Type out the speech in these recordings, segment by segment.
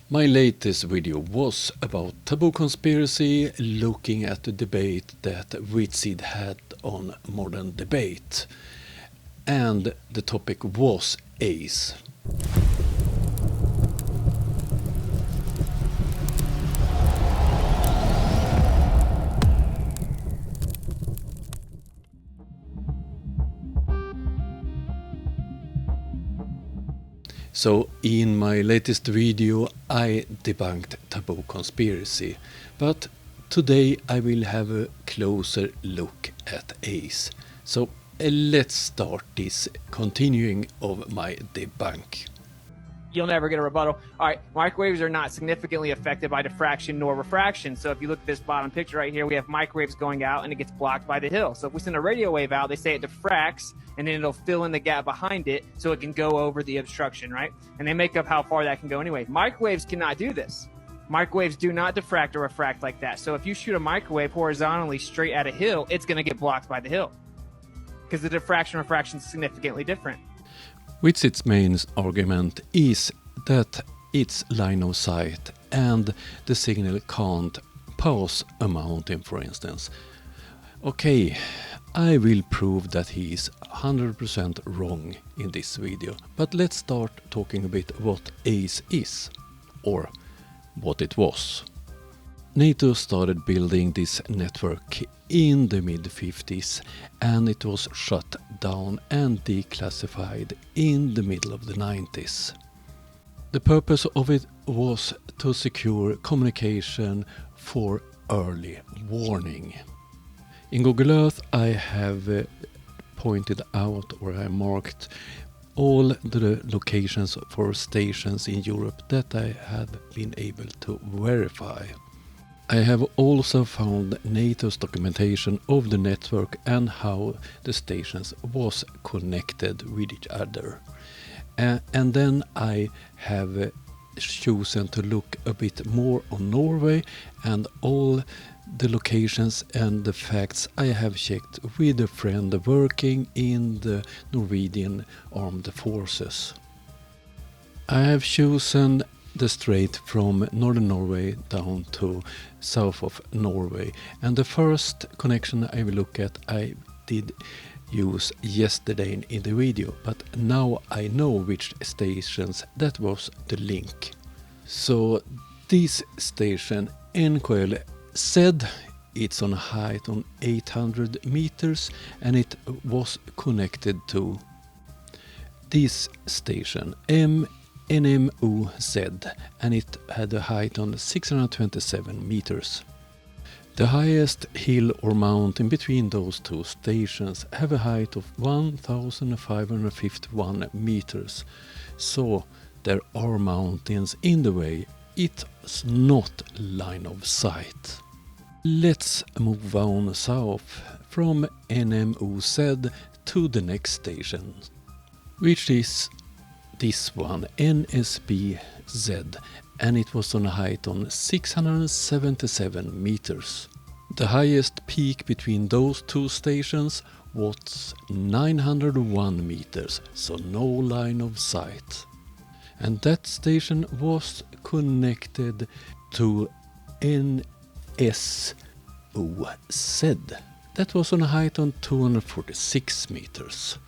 My latest video was about taboo conspiracy, looking at the debate that Witsit had on modern debate. And the topic was Ace. So in my latest video I debunked taboo conspiracy, but today I will have a closer look at Ace. So let's start this continuing of my debunk. You'll never get a rebuttal. All right, microwaves are not significantly affected by diffraction nor refraction. So if you look at this bottom picture right here, we have microwaves going out and it gets blocked by the hill. So if we send a radio wave out, they say it diffracts and then it'll fill in the gap behind it so it can go over the obstruction, right? And they make up how far that can go anyway. Microwaves cannot do this. Microwaves do not diffract or refract like that. So if you shoot a microwave horizontally straight at a hill, it's going to get blocked by the hill because the diffraction refraction is significantly different. Witsit's main argument is that it's line of sight and the signal can't pass a mountain, for instance. Okay, I will prove that he is 100% wrong in this video, but let's start talking a bit what Ace is, or what it was. NATO started building this network in the mid-50s and it was shut down and declassified in the middle of the 90s. The purpose of it was to secure communication for early warning. In Google Earth I have pointed out, or I marked all the locations for stations in Europe that I have been able to verify. I have also found NATO's documentation of the network and how the stations was connected with each other. And then I have chosen to look a bit more on Norway and all the locations and the facts I have checked with a friend working in the Norwegian armed forces. I have chosen the strait from northern Norway down to south of Norway, and the first connection I will look at I did use yesterday in the video, but now I know which stations that was the link. So this station NKL said it's on a height on 800 meters and it was connected to this station NMOZ and it had a height on 627 meters. The highest hill or mountain between those two stations have a height of 1551 meters. So there are mountains in the way, it's not line of sight. Let's move on south from NMOZ to the next station, which is this one, NSBZ, and it was on a height on 677 meters. The highest peak between those two stations was 901 meters, so no line of sight. And that station was connected to NSOZ. That was on a height on 246 meters.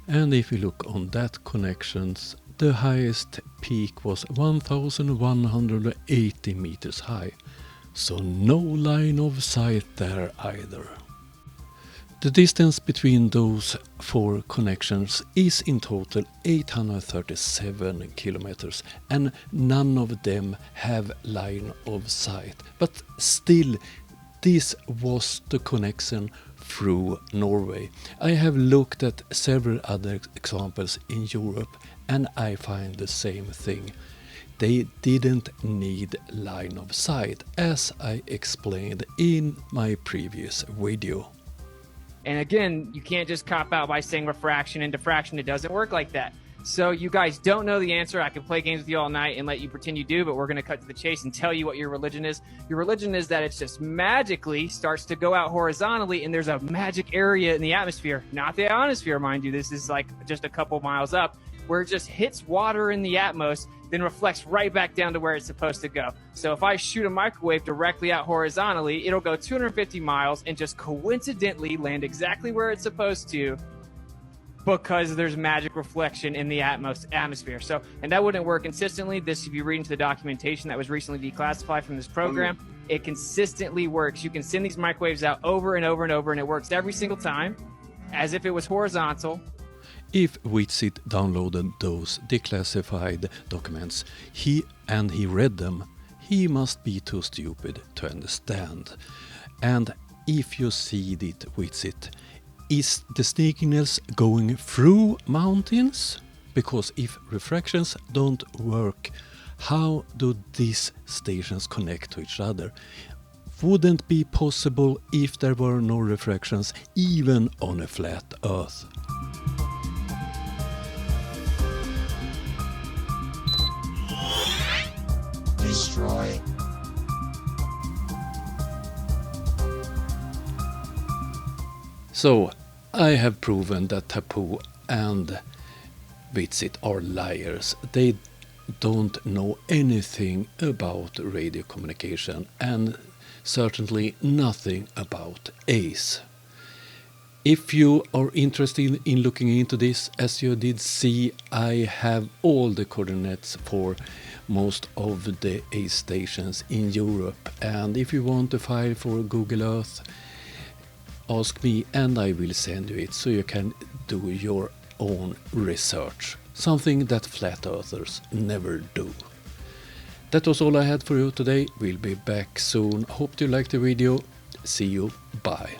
And if you look on that connections, the highest peak was 1180 meters high, so no line of sight there either. The distance between those four connections is in total 837 kilometers and none of them have line of sight, but still this was the connection through Norway. I have looked at several other examples in Europe and I find the same thing. They didn't need line of sight, as I explained in my previous video. And again, you can't just cop out by saying refraction and diffraction. It doesn't work like that. So you guys don't know the answer. I can play games with you all night and let you pretend you do, but we're going to cut to the chase and tell you what your religion is. Your religion is that it just magically starts to go out horizontally and there's a magic area in the atmosphere, not the ionosphere, mind you. This is like just a couple miles up. where it just hits water in the atmos, then reflects right back down to where it's supposed to go. So if I shoot a microwave directly out horizontally, it'll go 250 miles and just coincidentally land exactly where it's supposed to, because there's magic reflection in the atmosphere. So, and that wouldn't work consistently. This, if you read into the documentation that was recently declassified from this program, it consistently works. You can send these microwaves out over and over and over, and it works every single time as if it was horizontal. If Witsit downloaded those declassified documents, he read them, he must be too stupid to understand. And if you see it, Witsit, is the signals going through mountains? Because if refractions don't work, how do these stations connect to each other? Wouldn't be possible if there were no refractions even on a flat Earth. Destroy. So, I have proven that Taboo and Witsit are liars. They don't know anything about radio communication and certainly nothing about ACE. If you are interested in looking into this, as you did see, I have all the coordinates for most of the ACE stations in Europe. And if you want a file for Google Earth, ask me and I will send you it so you can do your own research. Something that flat earthers never do. That was all I had for you today. We'll be back soon. Hope you liked the video. See you. Bye.